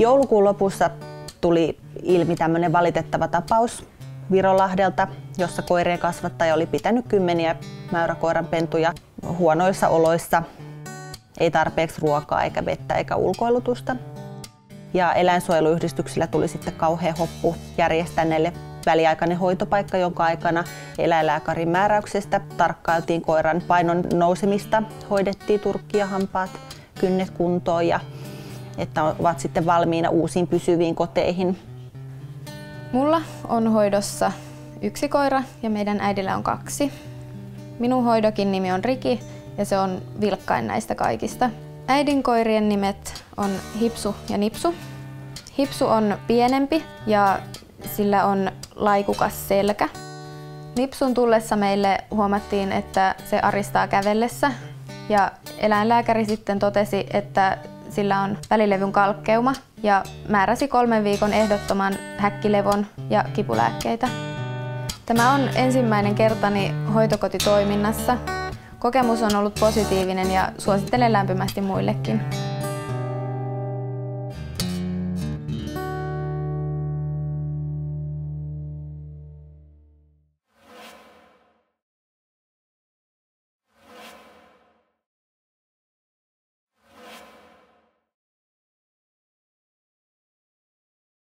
Joulukuun lopussa tuli ilmi tämmöinen valitettava tapaus Virolahdelta, jossa koirien kasvattaja oli pitänyt 10 mäyräkoiran pentuja huonoissa oloissa. Ei tarpeeksi ruokaa eikä vettä eikä ulkoilutusta. Ja eläinsuojeluyhdistyksillä tuli sitten kauhea hoppu järjestää näille väliaikainen hoitopaikka, jonka aikana eläinlääkärin määräyksestä tarkkailtiin koiran painon nousemista, hoidettiin turkki ja hampaat, kynnet kuntoon ja että ovat sitten valmiina uusiin pysyviin koteihin. Mulla on hoidossa 1 koira ja meidän äidillä on 2. Minun hoidokin nimi on Riki ja se on vilkkain näistä kaikista. Äidin koirien nimet on Hipsu ja Nipsu. Hipsu on pienempi ja sillä on laikukas selkä. Nipsun tullessa meille huomattiin, että se aristaa kävellessä ja eläinlääkäri sitten totesi, että sillä on välilevyn kalkkeuma ja määräsi 3 viikon ehdottoman häkkilevon ja kipulääkkeitä. Tämä on ensimmäinen kertani hoitokotitoiminnassa. Kokemus on ollut positiivinen ja suosittelen lämpimästi muillekin.